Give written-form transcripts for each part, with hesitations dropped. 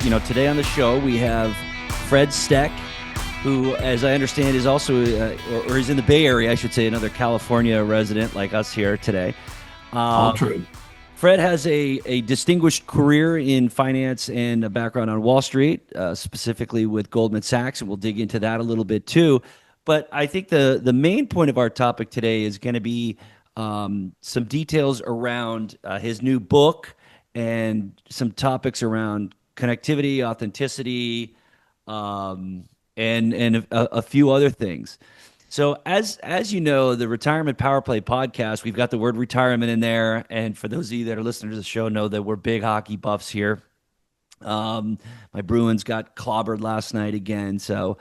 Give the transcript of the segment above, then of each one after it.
today on the show we have Fred Steck, who, as I understand, is also, or is in the Bay Area, I should say, another California resident like us here today. All true. Fred has a distinguished career in finance and a background on Wall Street, specifically with Goldman Sachs, and we'll dig into that a little bit too. But I think the main point of our topic today is going to be some details around his new book and some topics around connectivity, authenticity, and a few other things. So as you know, the Retirement Power Play podcast, we've got the word retirement in there. And for those of you that are listeners to the show, know that we're big hockey buffs here. My Bruins got clobbered last night again, so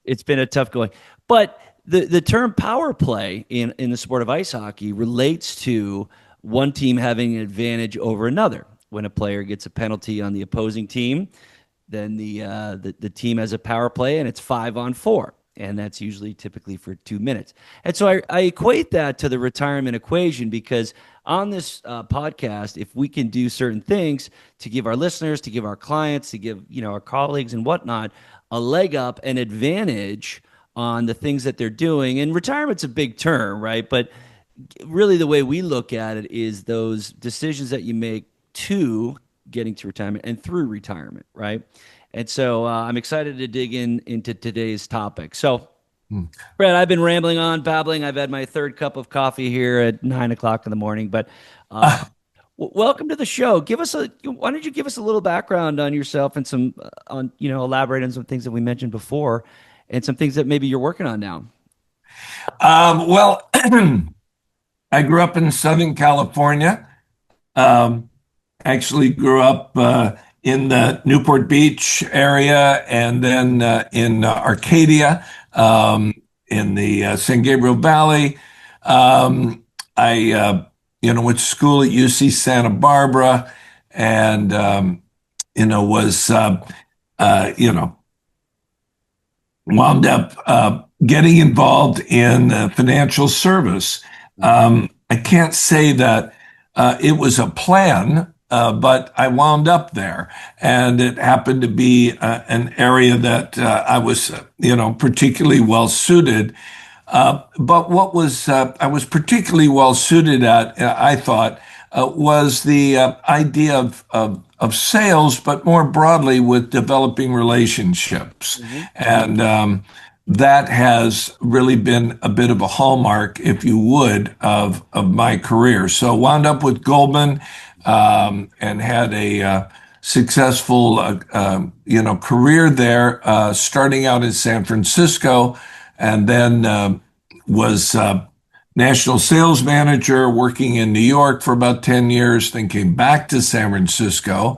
it's been a tough going. But the term power play in the sport of ice hockey relates to one team having an advantage over another. When a player gets a penalty on the opposing team, then the team has a power play, and it's 5-on-4. And that's usually typically for 2 minutes. And so I equate that to the retirement equation, because on this podcast, if we can do certain things to give our listeners, to give our clients, to give our colleagues and whatnot a leg up, an advantage on the things that they're doing. And retirement's a big term, right? But really the way we look at it is those decisions that you make to getting to retirement and through retirement, right? And so I'm excited to dig into today's topic. So, Brad, I've been rambling on, babbling. I've had my third cup of coffee here at 9 o'clock in the morning. But welcome to the show. Why don't you give us a little background on yourself and some elaborate on some things that we mentioned before, and some things that maybe you're working on now. Well, I grew up in Southern California. Actually grew up in the Newport Beach area, and then in Arcadia, in the San Gabriel Valley. I went to school at UC Santa Barbara, and was wound up getting involved in financial service. I can't say that it was a plan. But I wound up there, and it happened to be an area that I was, particularly well suited. But what was I was particularly well suited at, I thought, was the idea of sales, but more broadly with developing relationships, and that has really been a bit of a hallmark, if you would, of my career. So wound up with Goldman. And had a successful, career there, starting out in San Francisco, and then was national sales manager working in New York for about 10 years, then came back to San Francisco.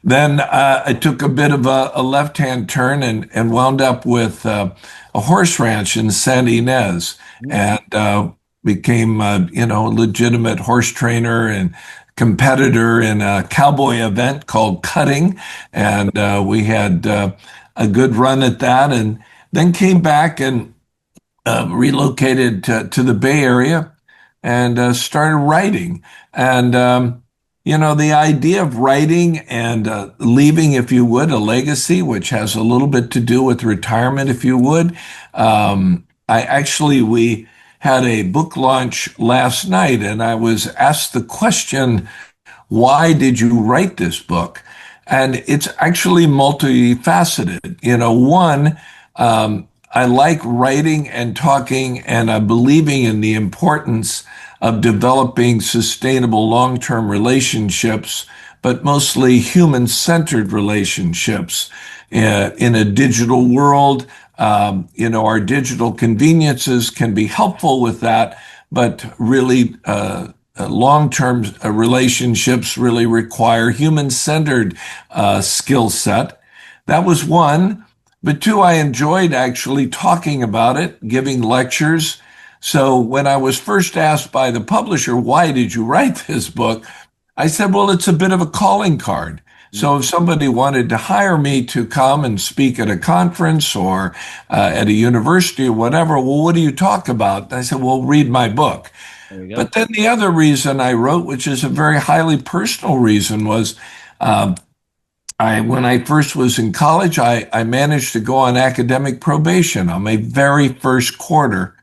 Then I took a bit of a left-hand turn and wound up with a horse ranch in San Ynez, and became, a legitimate horse trainer and competitor in a cowboy event called cutting. And we had a good run at that, and then came back and relocated to the Bay Area and started writing. And, the idea of writing and leaving, if you would, a legacy, which has a little bit to do with retirement, if you would. We had a book launch last night, and I was asked the question, why did you write this book? And it's actually multifaceted. One, I like writing and talking, and I'm believing in the importance of developing sustainable long-term relationships, but mostly human-centered relationships in a digital world. Our digital conveniences can be helpful with that, but really long-term relationships really require human-centered skill set. That was one. But two, I enjoyed actually talking about it, giving lectures. So when I was first asked by the publisher, why did you write this book? I said, well, it's a bit of a calling card. So if somebody wanted to hire me to come and speak at a conference or at a university or whatever, well, what do you talk about? And I said, well, read my book. There you go. But then the other reason I wrote, which is a very highly personal reason, was When I first was in college, I managed to go on academic probation on my very first quarter.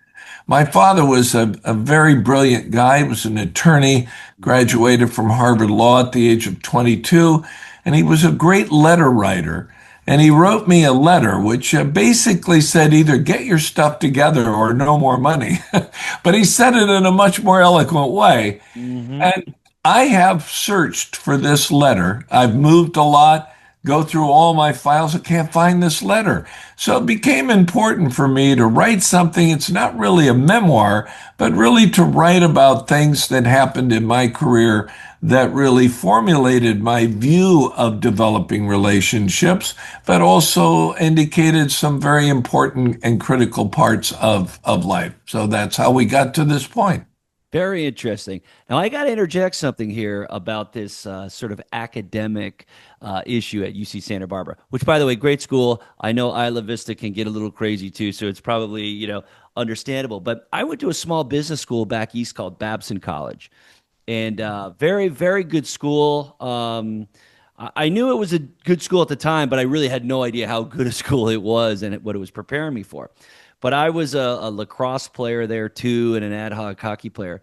My father was a very brilliant guy. He was an attorney, graduated from Harvard Law at the age of 22, and he was a great letter writer. And he wrote me a letter which basically said either get your stuff together or no more money. But he said it in a much more eloquent way. Hmm. And I have searched for this letter. I've moved a lot, go through all my files. I can't find this letter. So it became important for me to write something. It's not really a memoir, but really to write about things that happened in my career that really formulated my view of developing relationships, but also indicated some very important and critical parts of life. So that's how we got to this point. Very interesting. Now, I got to interject something here about this sort of academic issue at UC Santa Barbara, which, by the way, great school. I know Isla Vista can get a little crazy too, so it's probably, understandable. But I went to a small business school back east called Babson College, and very, very good school. I knew it was a good school at the time, but I really had no idea how good a school it was and what it was preparing me for. But I was a lacrosse player there too, and an ad hoc hockey player.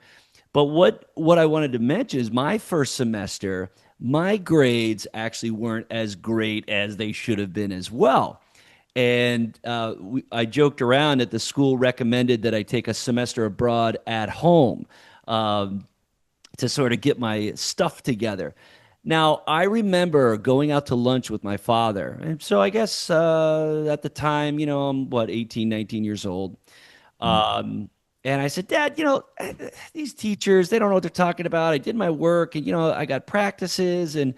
But what I wanted to mention is my first semester, my grades actually weren't as great as they should have been as well. And I joked around that the school recommended that I take a semester abroad at home. To sort of get my stuff together. Now, I remember going out to lunch with my father. And so I guess at the time, I'm what, 18, 19 years old. Um, and I said, Dad, these teachers, they don't know what they're talking about. I did my work and, I got practices and,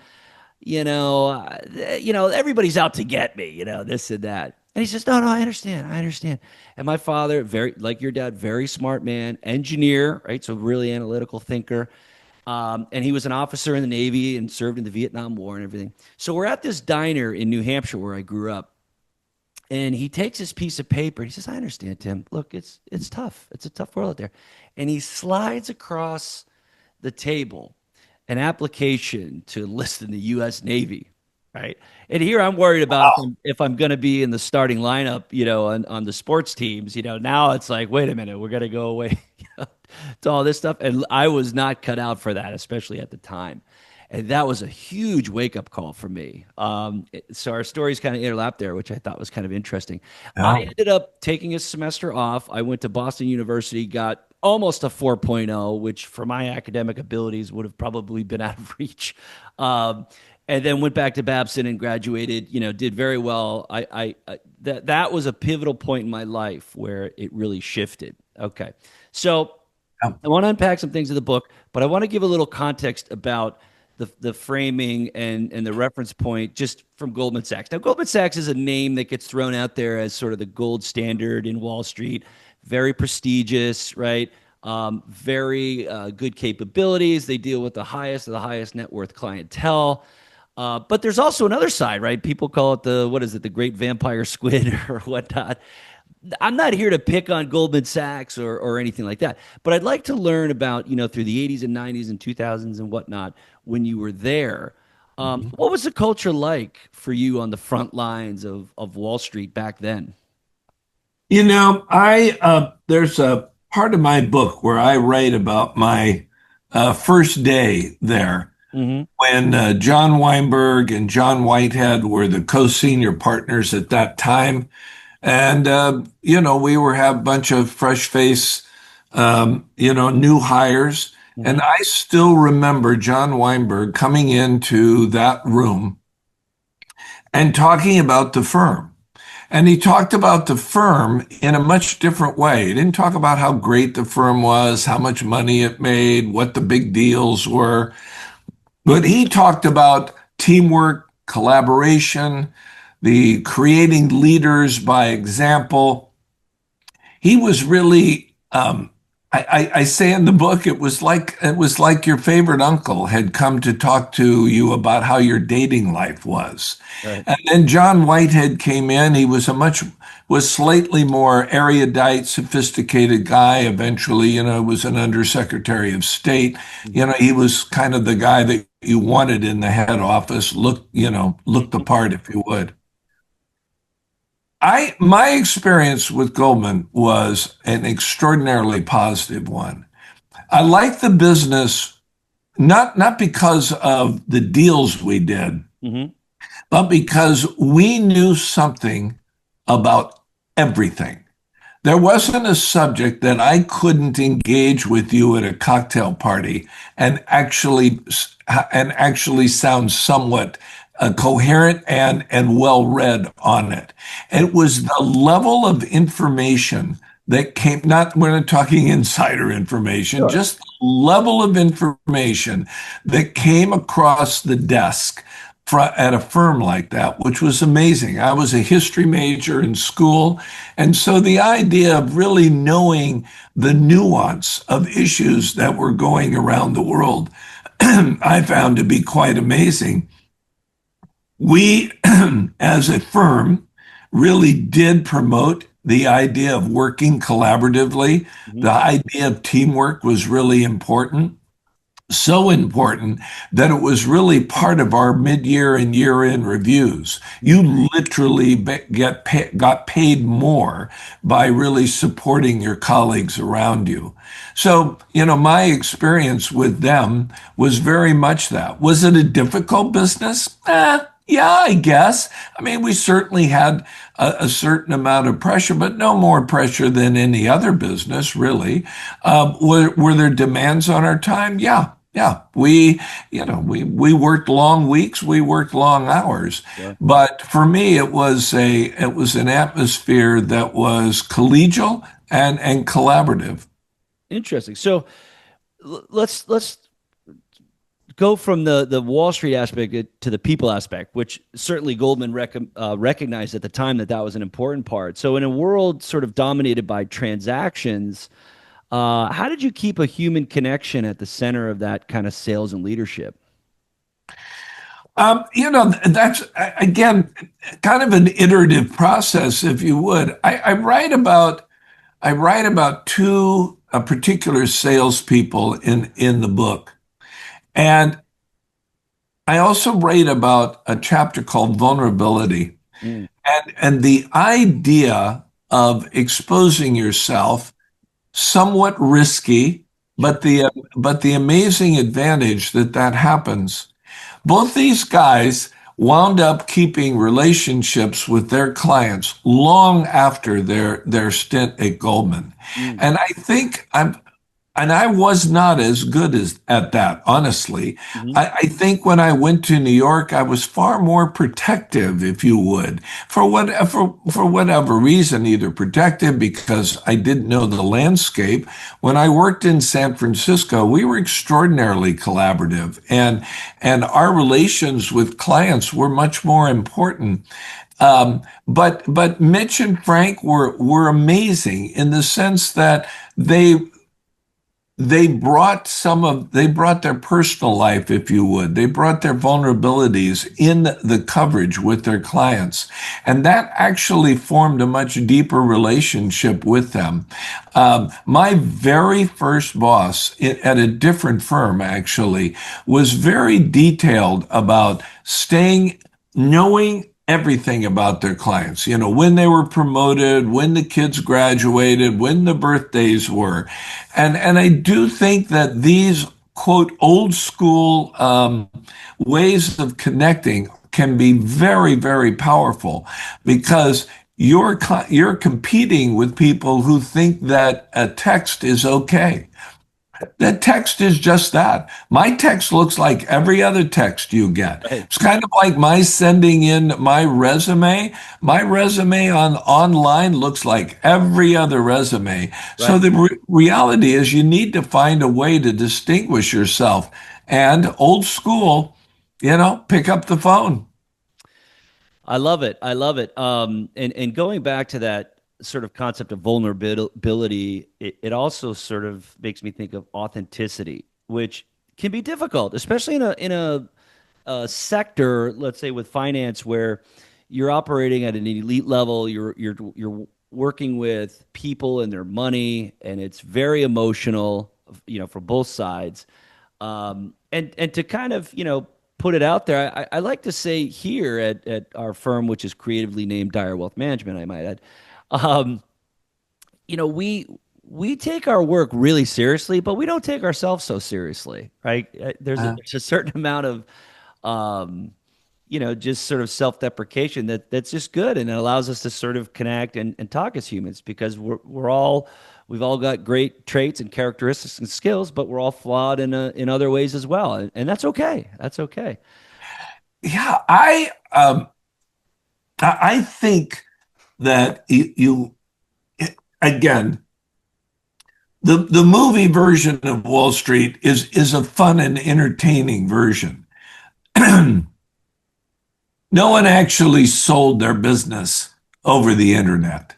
everybody's out to get me, this and that. And he says, no, no, I understand. I understand. And my father, very like your dad, very smart man, engineer, right? So really analytical thinker. And he was an officer in the Navy and served in the Vietnam War and everything. So we're at this diner in New Hampshire where I grew up. And he takes this piece of paper and he says, I understand, Tim. Look, it's tough. It's a tough world out there. And he slides across the table an application to enlist in the U.S. Navy, right? And here I'm worried about if I'm going to be in the starting lineup, on the sports teams. Now it's like, wait a minute, we're going to go away to all this stuff. And I was not cut out for that, especially at the time. And that was a huge wake up call for me. So our stories kind of interlap there, which I thought was kind of interesting. I Yeah. ended up taking a semester off. I went to Boston University, got almost a 4.0, which for my academic abilities would have probably been out of reach. Um, and then went back to Babson and graduated. Did very well. That was a pivotal point in my life where it really shifted. Okay, so Yeah. I want to unpack some things in the book, but I want to give a little context about the framing and the reference point just from Goldman Sachs. Now, Goldman Sachs is a name that gets thrown out there as sort of the gold standard in Wall Street, very prestigious, right? Very good capabilities. They deal with the highest of the highest net worth clientele. But there's also another side, right? People call it what is it, the great vampire squid or whatnot. I'm not here to pick on Goldman Sachs or anything like that, but I'd like to learn about, through the 80s and 90s and 2000s and whatnot, when you were there. What was the culture like for you on the front lines of Wall Street back then? I there's a part of my book where I write about my first day there Hmm. when John Weinberg and John Whitehead were the co-senior partners at that time. And, we were have a bunch of fresh face, new hires. And Hmm. I still remember John Weinberg coming into that room and talking about the firm. And he talked about the firm in a much different way. He didn't talk about how great the firm was, how much money it made, what the big deals were, but he talked about teamwork, collaboration, the creating leaders by example. He was really, I say in the book, it was like your favorite uncle had come to talk to you about how your dating life was. Right. And then John Whitehead came in. He was slightly more erudite, sophisticated guy. Eventually, was an undersecretary of state. Mhm. He was kind of the guy that you wanted in the head office, look the Mhm. part if you would. My experience with Goldman was an extraordinarily positive one. I liked the business not because of the deals we did, Mhm. but because we knew something about everything. There wasn't a subject that I couldn't engage with you at a cocktail party and actually sound somewhat coherent and well read on it. It was the level of information that came, not, we're not talking insider information, Sure. just the level of information that came across the desk at a firm like that, which was amazing. I was a history major in school. And so the idea of really knowing the nuance of issues that were going around the world, I found to be quite amazing. We, as a firm, really did promote the idea of working collaboratively. Mhm. The idea of teamwork was really important, so important that it was really part of our mid-year and year-end reviews. You literally got paid more by really supporting your colleagues around you. So, my experience with them was very much that. Was it a difficult business? Yeah, I guess. I mean, we certainly had a certain amount of pressure, but no more pressure than any other business, really. Were there demands on our time? Yeah, yeah. We worked long weeks, we worked long hours. Sure. But for me, it was an atmosphere that was collegial and collaborative. Interesting. So let's go from the Wall Street aspect to the people aspect, which certainly Goldman recognized at the time that that was an important part. So in a world sort of dominated by transactions, how did you keep a human connection at the center of that kind of sales and leadership? That's again kind of an iterative process, if you would. I write about two particular salespeople in the book, and I also write about a chapter called vulnerability, Mm, and the idea of exposing yourself, somewhat risky, sure. but the amazing advantage that happens. Both these guys wound up keeping relationships with their clients long after their stint at Goldman. Mm, And I was not as good as at that, honestly. mhm. I think when I went to New York, I was far more protective, if you would, for whatever reason, either protective because I didn't know the landscape. When I worked in San Francisco, we were extraordinarily collaborative, and our relations with clients were much more important. But Mitch and Frank were amazing in the sense that they they brought their personal life, if you would. They brought their vulnerabilities in the coverage with their clients. And that actually formed a much deeper relationship with them. My very first boss at a different firm actually was very detailed about knowing everything about their clients, when they were promoted, when the kids graduated, when the birthdays were. And I do think that these, quote, old school ways of connecting can be very, very powerful because you're competing with people who think that a text is okay. That text is just that. My text looks like every other text you get. Right. It's kind of like my sending in my resume. My resume on online looks like every other resume. So Right. the reality is you need to find a way to distinguish yourself. And old school, pick up the phone. I love it. I love it. And going back to that sort of concept of vulnerability, it also sort of makes me think of authenticity, which can be difficult, especially in a sector, let's say with finance, where you're operating at an elite level. You're working with people and their money, and it's very emotional, for both sides. And to kind of, put it out there, I like to say here at our firm, which is creatively named Dire Wealth Management, I might add, um, you know, we we take our work really seriously, but we don't take ourselves so seriously, right? There's a certain amount of um, just sort of self-deprecation that's just good, and it allows us to sort of connect and talk as humans because we've all got great traits and characteristics and skills, but we're all flawed in other ways as well, and that's okay. That's okay. Yeah, I think that again, the movie version of Wall Street is a fun and entertaining version. No one actually sold their business over the internet.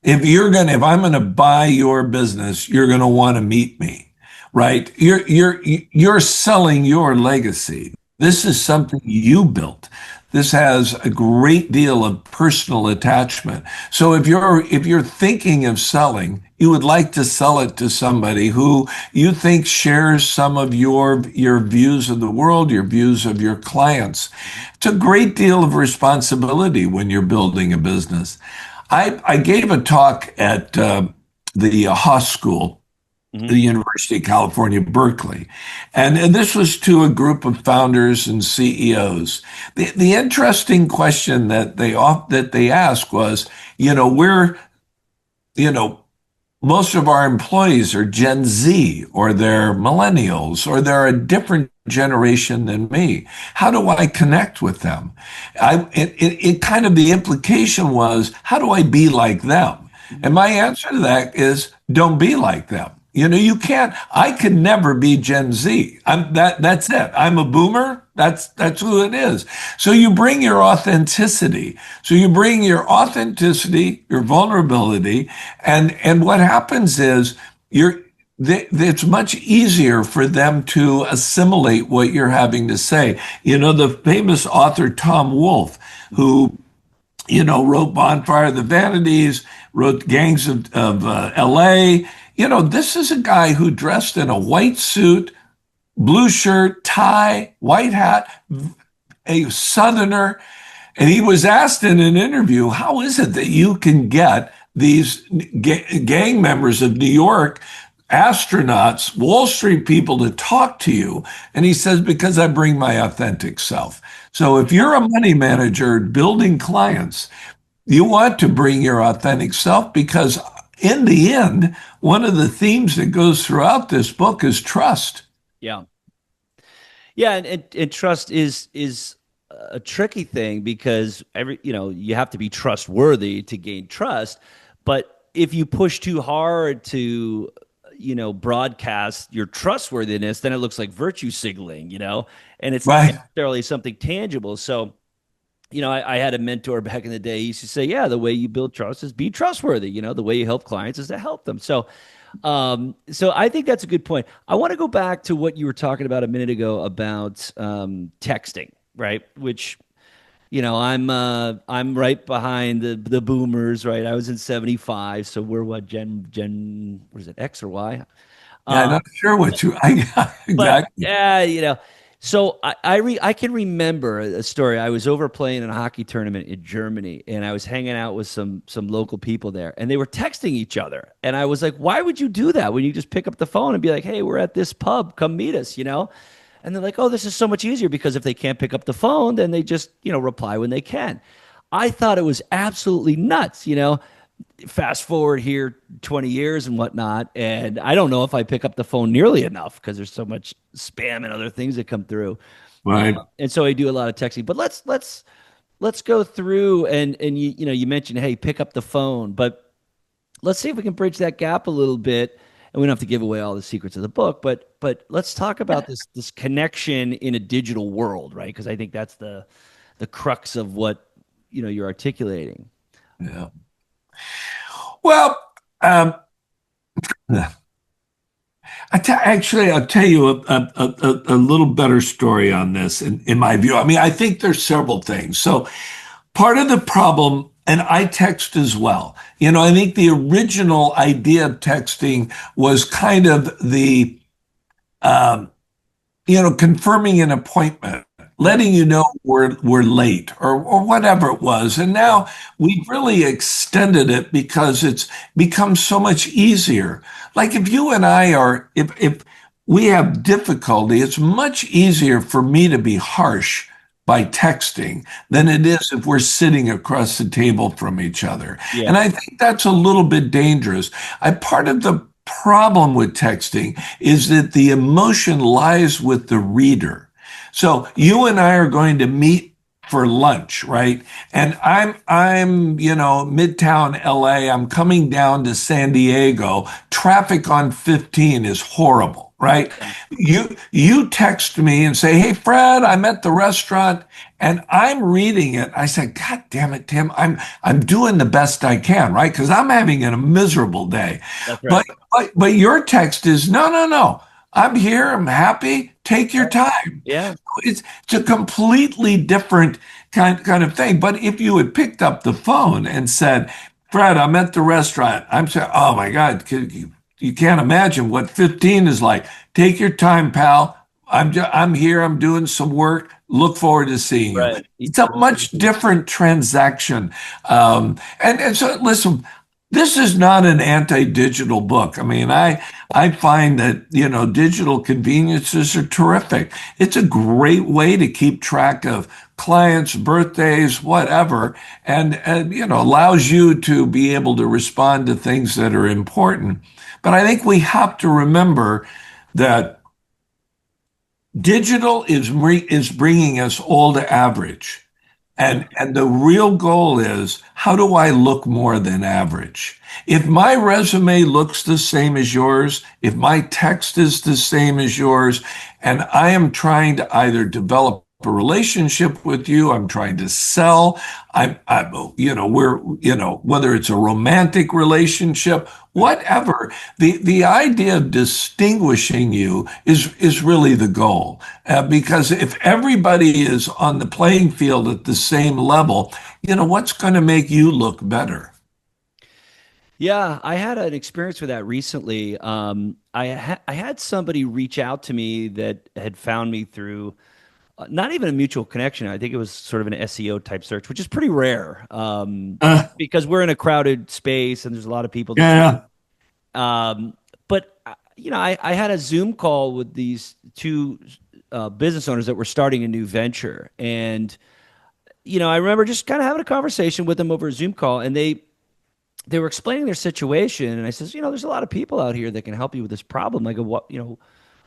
If I'm gonna buy your business, you're gonna want to meet me, right? You're selling your legacy. This is something you built. This has a great deal of personal attachment. So if you're thinking of selling, you would like to sell it to somebody who you think shares some of your views of the world, your views of your clients. It's a great deal of responsibility when you're building a business. I gave a talk at the Haas School, Hmm. the University of California, Berkeley. And this was to a group of founders and CEOs. The interesting question that they asked was, we're, you know, most of our employees are Gen Z or they're millennials or they're a different generation than me. How do I connect with them? It kind of the implication was, how do I be like them? And my answer to that is don't be like them. You can't, I could never be Gen Z. That's it. I'm a boomer. That's who it is. So you bring your authenticity. So you bring your authenticity, your vulnerability, and what happens is it's much easier for them to assimilate what you're having to say. The famous author Tom Wolfe, who wrote Bonfire of the Vanities, wrote Gangs of LA. This is a guy who dressed in a white suit, blue shirt, tie, white hat, a Southerner. And he was asked in an interview, how is it that you can get these gang members of New York, astronauts, Wall Street people to talk to you? And he says, because I bring my authentic self. So if you're a money manager building clients, you want to bring your authentic self because in the end, one of the themes that goes throughout this book is trust. Yeah. Yeah, and trust is a tricky thing because you have to be trustworthy to gain trust. But if you push too hard to, broadcast your trustworthiness, then it looks like virtue signaling, and it's not Right. necessarily something tangible. So, I had a mentor back in the day. He used to say, yeah, the way you build trust is be trustworthy. The way you help clients is to help them. So I think that's a good point. I want to go back to what you were talking about a minute ago about texting, right? Which, I'm right behind the boomers, right? I was in 75, so we're what gen what is it, X or Y? Yeah, I'm Uh, not sure what I but exactly. yeah, so I can remember a story. I was over playing in a hockey tournament in Germany, and I was hanging out with some local people there, and they were texting each other. And I was like, "Why would you do that when you just pick up the phone and be like, hey, we're at this pub, come meet us," And they're like, "Oh, this is so much easier because if they can't pick up the phone, then they just reply when they can." I thought it was absolutely nuts. Fast forward here 20 years and whatnot, and I don't know if I pick up the phone nearly enough because there's so much spam and other things that come through. Right. And so I do a lot of texting. But let's go through and you mentioned, hey, pick up the phone, but let's see if we can bridge that gap a little bit. And we don't have to give away all the secrets of the book, but let's talk about this connection in a digital world, right? Because I think that's the crux of what you're articulating. Yeah. Well, um, actually, I'll tell you a little better story on this in my view. I mean, I think there's several things. So part of the problem, and I text as well. I think the original idea of texting was kind of the um, confirming an appointment, Yep. letting you know we're late or whatever it was. And Yeah. now we've really extended it because it's become so much easier. Like if you and I if we have difficulty, it's much easier for me to be harsh by texting than Mhm. it is if we're sitting across the table from each other. Yeah. And I think that's a little bit dangerous. Part of the problem with texting is that the emotion lies with the reader. So you and I are going to meet for lunch, right? And I'm Midtown LA. I'm coming down to San Diego. Traffic on 15 is horrible, right? Yeah. You text me and say, "Hey Fred, I'm at the restaurant." And I'm reading it. I said, "God damn it, Tim. I'm doing the best I can, right? Because I'm having a miserable day." That's right. But but your text is no, no, no. I'm here. I'm happy. Take your Right. time. Yeah. It's a completely different kind of thing. But if you had picked up the phone and said, "Fred, I'm at the restaurant," I'm saying, "Oh my God, you can't imagine what 15 is like. Take your time, pal. I'm here. I'm doing some work. Look forward to seeing you." Right. It's a much different transaction. And so, listen, this is not an anti-digital book. I mean, I find that, digital conveniences are terrific. It's a great way to keep track of clients' birthdays, whatever, and allows you to be able to respond to things that are important. But I think we have to remember that digital is bringing us all to average. And the real goal is, how do I look more than average? If my resume looks the same as yours, if my text is the same as yours, and I am trying to either develop a relationship with you, I'm trying to sell, whether it's a romantic relationship, Right. whatever, the idea of distinguishing you is really the goal. Because if everybody is on the playing field at the same level, what's going to make you look better? Yeah, I had an experience with that recently. I had somebody reach out to me that had found me through not even a mutual connection. I think it was sort of an SEO type search, which is pretty rare Uh, because we're in a crowded space and there's a lot of people that. yeah, But I had a Zoom call with these two business owners that were starting a new venture, and I remember just kind of having a conversation with them over a Zoom call, and they were explaining their situation, and I says, there's a lot of people out here that can help you with this problem. I go, what,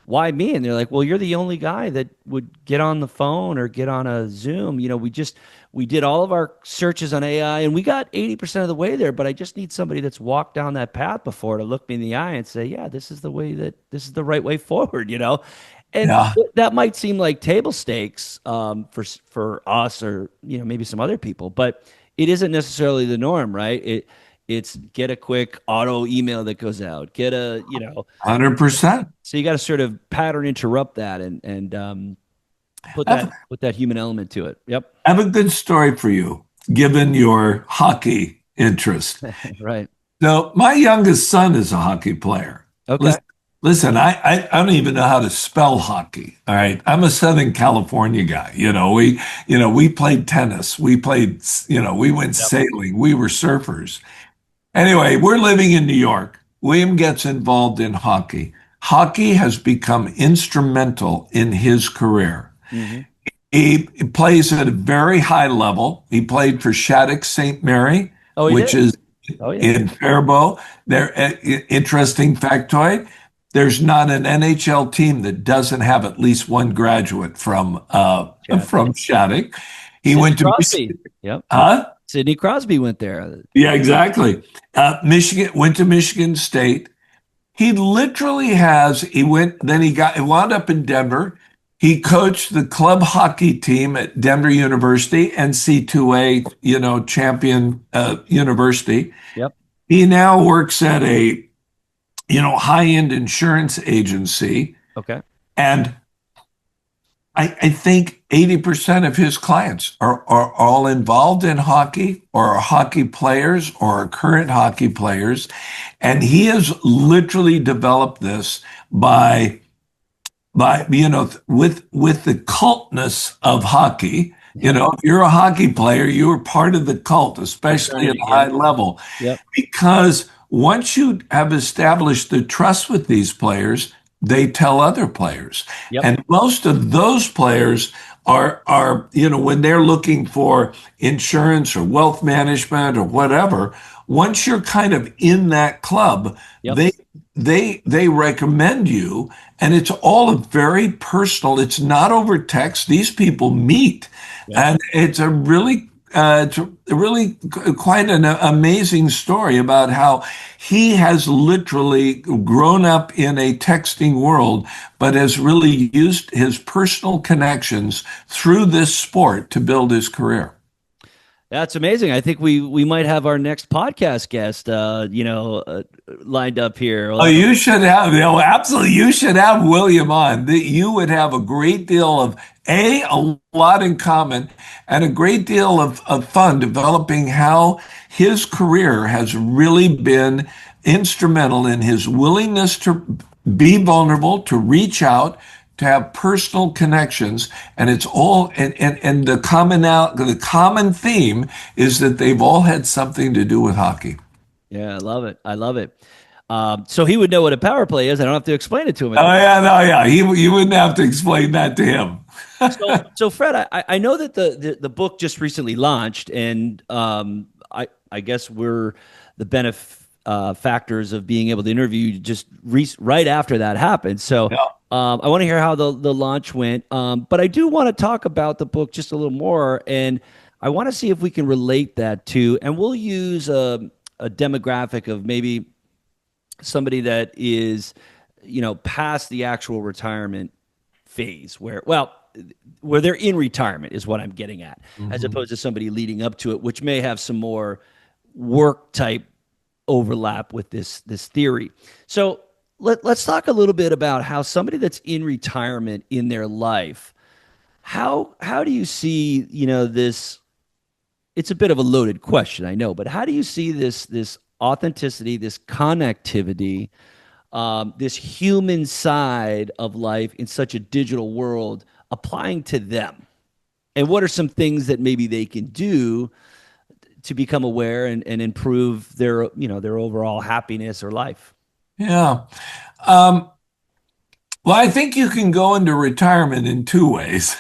why me? And they're like, well, you're the only guy that would get on the phone or get on a Zoom. We did all of our searches on AI and we got 80% of the way there, but I just need somebody that's walked down that path before to look me in the eye and say, yeah, this is the right way forward. And yeah, that might seem like table stakes for us or maybe some other people, but it isn't necessarily the norm, right? It's get a quick auto email that goes out, get a 100%. so you got to sort of pattern interrupt that and I've, put that human element to it. Yep. I have a good story for you, given your hockey interest. Right. So my youngest son is a hockey player. Okay. Listen, listen, I don't even know how to spell hockey. All right. I'm a Southern California guy. We played tennis. We went Yep. sailing. We were surfers. Anyway, we're living in New York. William gets involved in hockey. Hockey has become instrumental in his career. Hmm. He plays at a very high level. He played for Shattuck St. Mary, Oh, he which did. is Oh, yeah. in Faribault. Interesting factoid. There's not an NHL team that doesn't have at least one graduate Yeah. from Shattuck. He Sidney went to Crosby. Michigan. Yep. Huh? Sidney Crosby went there. Yeah, exactly. Michigan went to Michigan State. He wound up in Denver. He coached the club hockey team at Denver University, NC2A, champion university. Yep. He now works at a, high-end insurance agency. Okay. And I think 80% of his clients are all involved in hockey or are hockey players or are current hockey players. And he has literally developed this by by with the cultness of hockey. Yeah. If you're a hockey player, you're part of the cult, especially at Fraternity. a Yeah. high level, Yep. because once you have established the trust with these players, they tell other players. Yep. And most of those players are when they're looking for insurance or wealth management or whatever, once you're kind of in that club, Yep. they recommend you, and it's all very personal. It's not over text. These people meet, Yep. and it's really quite an amazing story about how he has literally grown up in a texting world, but has really used his personal connections through this sport to build his career. That's amazing. I think we might have our next podcast guest, lined up here. Oh, Well, you should have, absolutely. You should have William on. You would have a great deal of a lot in common and a great deal of fun developing how his career has really been instrumental in his willingness to be vulnerable, to reach out, to have personal connections. And it's all, and the common theme is that they've all had something to do with hockey. yeah, I love it. I love it. So he would know what a power play is. I don't have to explain it to him. Oh yeah, no, yeah. You wouldn't have to explain that to him. So Fred, I know that the book just recently launched, and I guess we're the factors of being able to interview you just right after that happened. So Yeah. I want to hear how the launch went, but I do want to talk about the book just a little more, and I want to see if we can relate that to, and we'll use a demographic of maybe somebody that is, past the actual retirement phase where they're in retirement is what I'm getting at, as Mhm. opposed to somebody leading up to it, which may have some more work type overlap with this theory. So let's talk a little bit about how somebody that's in retirement in their life, how do you see, this, it's a bit of a loaded question, I know, but how do you see this authenticity, this connectivity, this human side of life in such a digital world applying to them? And what are some things that maybe they can do to become aware and improve their overall happiness or life? Yeah. Um, well, I think you can go into retirement in two ways.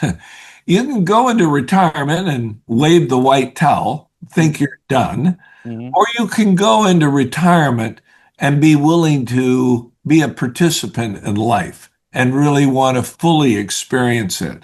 You can go into retirement and wave the white towel, think you're done, Mm-hmm. or you can go into retirement and be willing to be a participant in life and really want to fully experience it.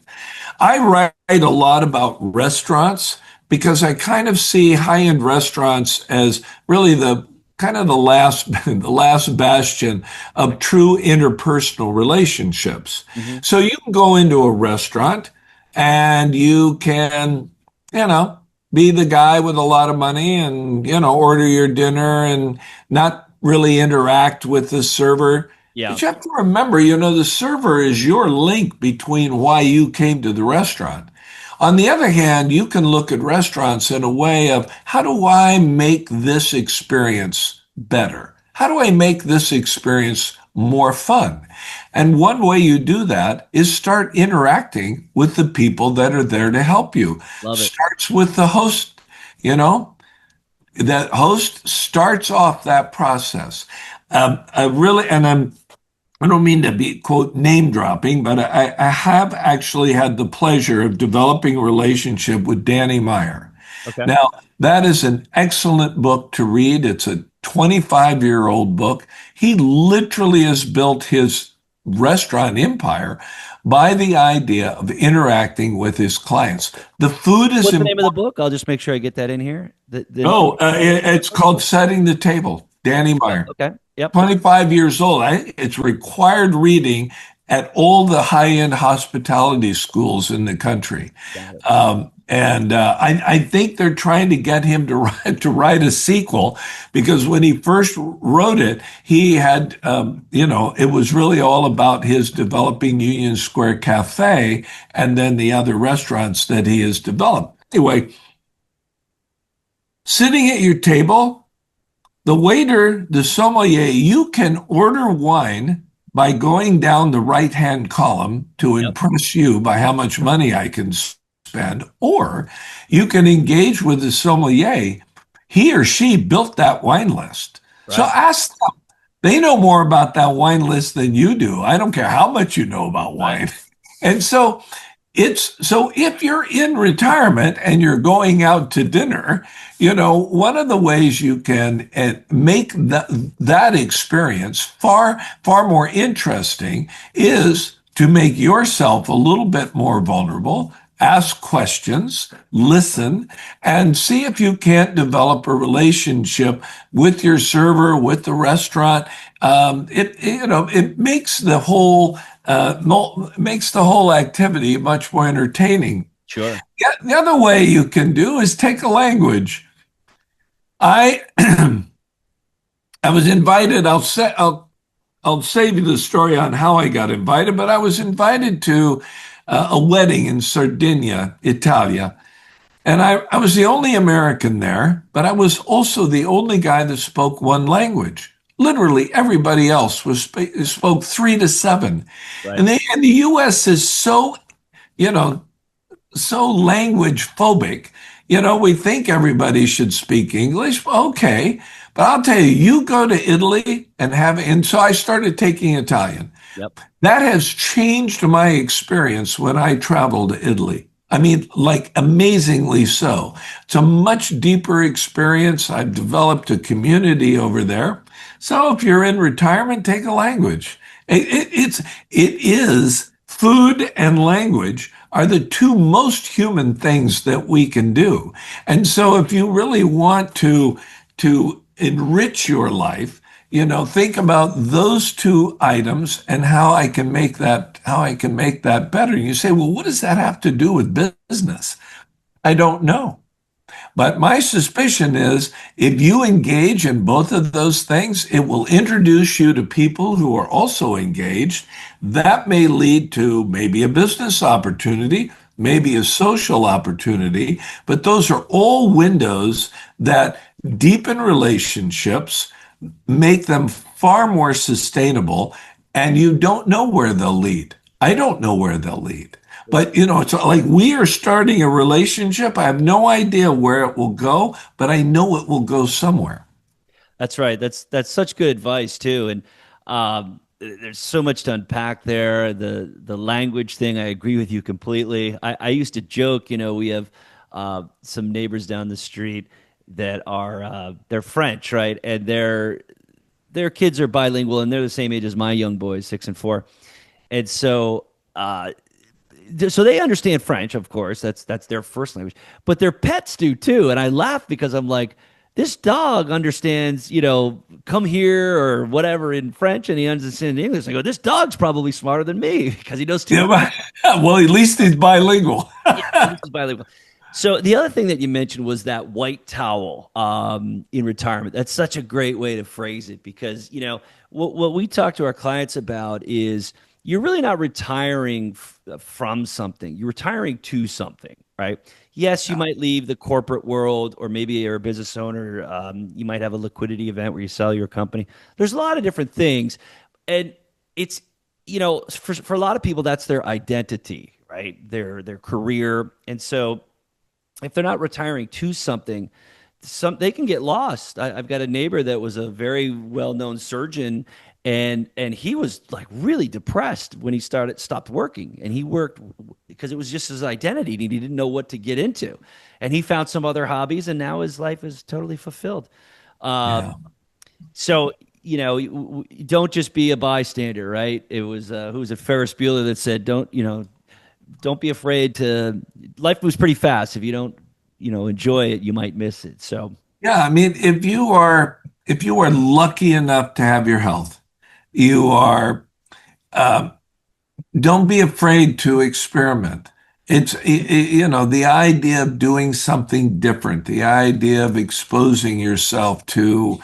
I write a lot about restaurants because I kind of see high-end restaurants as really the kind of the last the last bastion of true interpersonal relationships. Mm-hmm. So you can go into a restaurant and you can, you know, be the guy with a lot of money and, order your dinner and not really interact with the server. Yeah. But you have to remember, the server is your link between why you came to the restaurant. On the other hand, you can look at restaurants in a way of how do I make this experience better? How do I make this experience more fun? And one way you do that is start interacting with the people that are there to help you. Love it. Starts with the host, you know, that host starts off that process. I don't mean to be, quote, name dropping, but I have actually had the pleasure of developing a relationship with Danny Meyer. Okay. Now, that is an excellent book to read. It's a 25-year-old book. He literally has built his restaurant empire by the idea of interacting with his clients. The food is What's the name of the important. book? I'll just make sure I get that in here. Oh, it's called Setting the Table, Danny Meyer. Okay. Yep. 25 years old. It's required reading at all the high-end hospitality schools in the country. Got it. And I think they're trying to get him to write a sequel because when he first wrote it, he had, it was really all about his developing Union Square Cafe and then the other restaurants that he has developed. Anyway, sitting at your table, the waiter, the sommelier, you can order wine by going down the right-hand column to Yep. impress you by how much money I can spend, or you can engage with the sommelier. He or she built that wine list. So Right. ask them. They know more about that wine list than you do. I don't care how much you know about Right. wine. And so if you're in retirement and you're going out to dinner, one of the ways you can make that experience far more interesting is to make yourself a little bit more vulnerable, ask questions, listen, and see if you can't develop a relationship with your server, with the restaurant. It makes the whole activity much more entertaining. Sure. Yeah, the other way you can do is take a language. I I was invited. I'll save you the story on how I got invited, but I was invited to a wedding in Sardinia, Italia, and I was the only American there, but I was also the only guy that spoke one language. Literally, everybody else spoke three to seven, Right. and the U.S. is you know so language phobic. We think everybody should speak English. Okay. But I'll tell you, you go to Italy and so I started taking Italian. Yep. That has changed my experience when I travel to Italy. I mean, like amazingly so. It's a much deeper experience. I've developed a community over there. So if you're in retirement, take a language. It is food and language are the two most human things that we can do. And so if you really want to enrich your life, think about those two items and how I can make that better. You say, well, what does that have to do with business? I don't know. But my suspicion is if you engage in both of those things, it will introduce you to people who are also engaged. That may lead to maybe a business opportunity, maybe a social opportunity, but those are all windows that deepen relationships, make them far more sustainable, and you don't know where they'll lead. I don't know where they'll lead. But it's like we are starting a relationship. I have no idea where it will go, but I know it will go somewhere. That's right. That's such good advice too. And there's so much to unpack there. The language thing, I agree with you completely. I used to joke, we have some neighbors down the street that are they're French, right? And their kids are bilingual, and they're the same age as my young boys, 6 and 4. And so they understand French, of course. That's their first language, but their pets do too. And I laugh because I'm like, this dog understands, come here or whatever in French, and he understands English. I go, this dog's probably smarter than me because he knows two Yeah, languages. well, at least he's bilingual. Yeah, at least he's bilingual. So the other thing that you mentioned was that white towel in retirement. That's such a great way to phrase it because what we talk to our clients about is you're really not retiring from something. You're retiring to something, right? Yes, you might leave the corporate world, or maybe you're a business owner. You might have a liquidity event where you sell your company. There's a lot of different things, and it's for a lot of people that's their identity, right? Their career, and so if they're not retiring to something, they can get lost. I've got a neighbor that was a very well-known surgeon, and he was like really depressed when he stopped working, and he worked because it was just his identity, and he didn't know what to get into, and he found some other hobbies, and now his life is totally fulfilled. Yeah. So don't just be a bystander, right? It was who was it, Ferris Bueller, that said, don't be afraid to. Life moves pretty fast. If you don't, enjoy it, you might miss it. So Yeah, I mean, if you are lucky enough to have your health, you are um, don't be afraid to experiment. The idea of doing something different, the idea of exposing yourself to,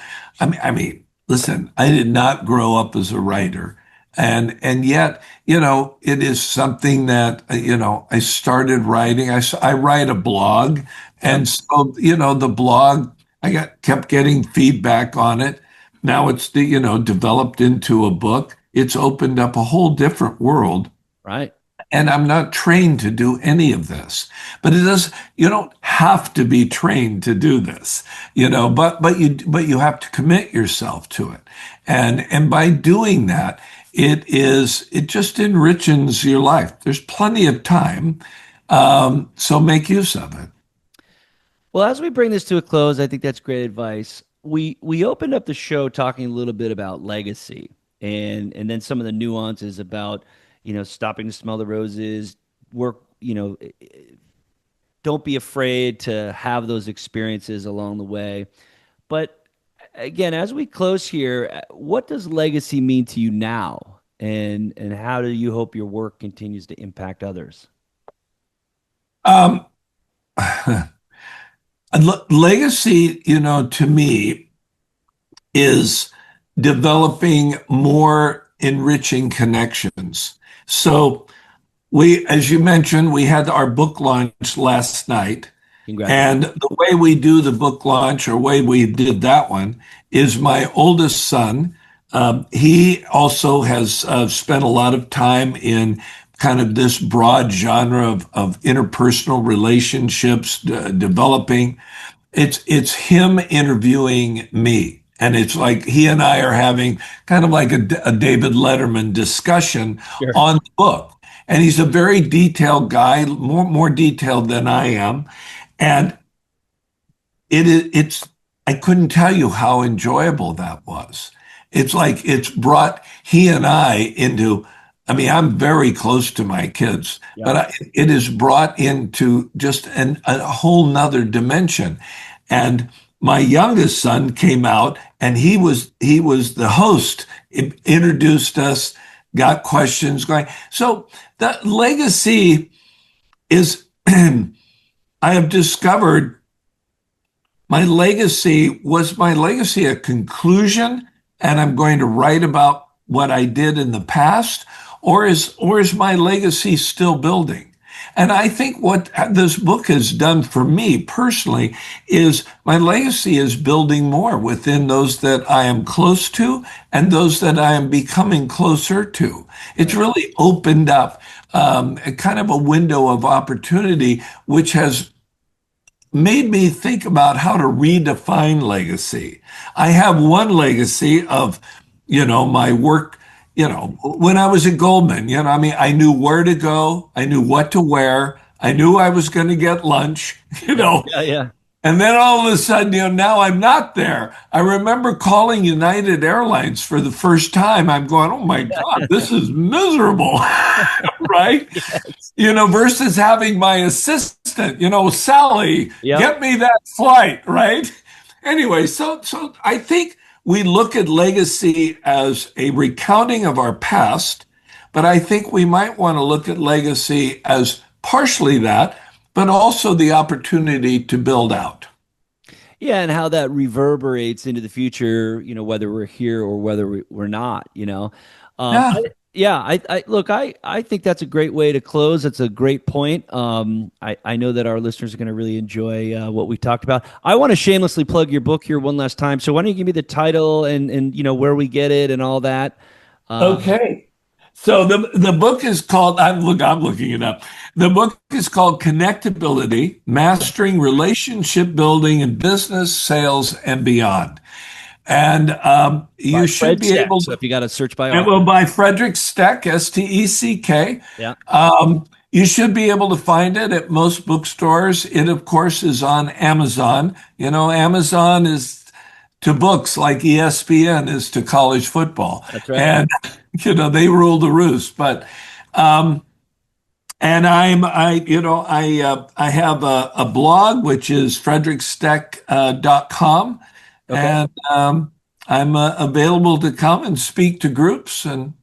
listen, I did not grow up as a writer. And yet, it is something that, I started writing. I write a blog. yep, And so, the blog, kept getting feedback on it. Now it's developed into a book. it's opened up a whole different world. Right. And I'm not trained to do any of this. But you don't have to be trained to do this, but you have to commit yourself to it. And by doing that, it just enriches your life. There's plenty of time. So make use of it. Well, as we bring this to a close, I think that's great advice. We opened up the show talking a little bit about legacy and then some of the nuances about, stopping to smell the roses, work, don't be afraid to have those experiences along the way. But again, as we close here, what does legacy mean to you now? And how do you hope your work continues to impact others? Um, Legacy, to me, is developing more enriching connections. So as you mentioned, we had our book launch last night. Congratulations. And the way we do the book launch, or way we did that one, is my oldest son. He also has spent a lot of time in kind of this broad genre of interpersonal relationships, developing. It's him interviewing me. And it's like he and I are having kind of like a David Letterman discussion Sure. on the book. And he's a very detailed guy, more detailed than I am. And it's I couldn't tell you how enjoyable that was. It's like it's brought he and I into, I mean, I'm very close to my kids, Yeah. but it is brought into just a whole nother dimension. And my youngest son came out and he was the host, introduced us, got questions going. So the legacy is I have discovered my legacy a conclusion and I'm going to write about what I did in the past, or is my legacy still building? And I think what this book has done for me personally is my legacy is building more within those that I am close to and those that I am becoming closer to. It's Right. really opened up a kind of a window of opportunity, which has made me think about how to redefine legacy. I have one legacy of, my work, when I was at Goldman, I mean, I knew where to go, I knew what to wear, I knew I was going to get lunch, Yeah. Yeah. Yeah. and then all of a sudden, now I'm not there. I remember calling United Airlines for the first time. I'm going, oh my God, this is miserable, right? Yes. Versus having my assistant, Sally, Yep. get me that flight, right? Anyway, so I think we look at legacy as a recounting of our past, but I think we might want to look at legacy as partially that, but also the opportunity to build out. Yeah, and how that reverberates into the future, whether we're here or whether we're not, Yeah. yeah, I look, I think that's a great way to close. That's a great point. I know that our listeners are going to really enjoy what we talked about. I want to shamelessly plug your book here one last time. So why don't you give me the title and where we get it and all that? Uh, Okay. So the book is called, I'm looking it up. The book is called Connectability: Mastering Relationship Building in Business, Sales, and Beyond. And by you should Fred be Steck. able So to, if you got to search by it author, will by Frederick Steck, Steck. yeah, You should be able to find it at most bookstores. It, of course, is on Amazon. Amazon is to books like ESPN is to college football. that's right. And, they rule the roost. But, and I have a blog, which is fredericksteck.com. Okay. And I'm available to come and speak to groups. And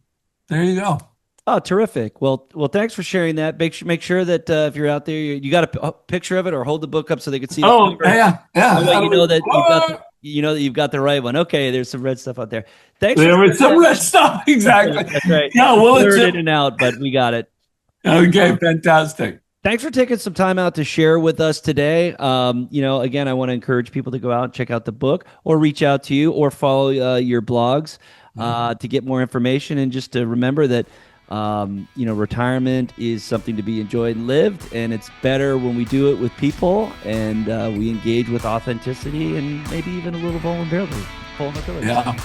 there you go. Oh, terrific. Well, thanks for sharing that. Make sure that if you're out there, you got a picture of it or hold the book up so they can see the Oh, cover. yeah, yeah. That way How you do we, know that you've got the right one. Okay, there's some red stuff out there. Thanks for there was sharing some that. red stuff. That's right. Exactly. That's right. Yeah, It's well, blurred in and out, but we got it. okay, fantastic. Thanks for taking some time out to share with us today. Again, I want to encourage people to go out and check out the book or reach out to you or follow your blogs. to get more information and just to remember that retirement is something to be enjoyed and lived, and it's better when we do it with people and we engage with authenticity and maybe even a little vulnerability. Yeah.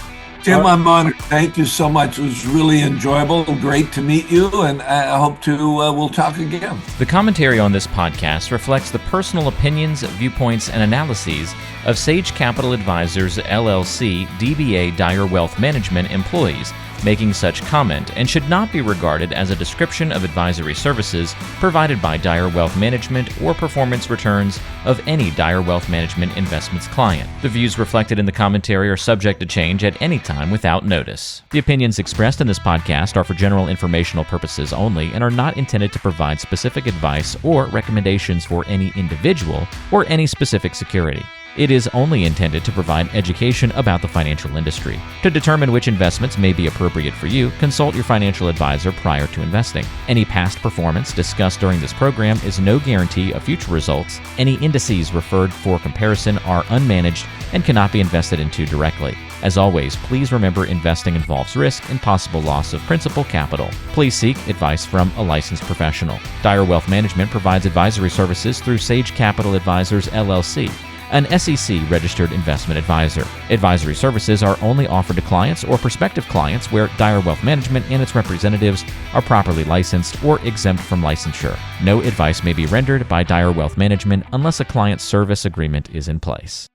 Tim, I'm honored. Thank you so much. It was really enjoyable. Great to meet you, and I hope we'll talk again. The commentary on this podcast reflects the personal opinions, viewpoints, and analyses of Sage Capital Advisors, LLC, DBA Dire Wealth Management employees making such comment, and should not be regarded as a description of advisory services provided by Dire Wealth Management or performance returns of any Dire Wealth Management investments client. The views reflected in the commentary are subject to change at any time without notice. The opinions expressed in this podcast are for general informational purposes only and are not intended to provide specific advice or recommendations for any individual or any specific security. It is only intended to provide education about the financial industry. To determine which investments may be appropriate for you, consult your financial advisor prior to investing. Any past performance discussed during this program is no guarantee of future results. Any indices referred for comparison are unmanaged and cannot be invested into directly. As always, please remember investing involves risk and possible loss of principal capital. Please seek advice from a licensed professional. Dire Wealth Management provides advisory services through Sage Capital Advisors, LLC, an SEC-registered investment advisor. Advisory services are only offered to clients or prospective clients where Dire Wealth Management and its representatives are properly licensed or exempt from licensure. No advice may be rendered by Dire Wealth Management unless a client service agreement is in place.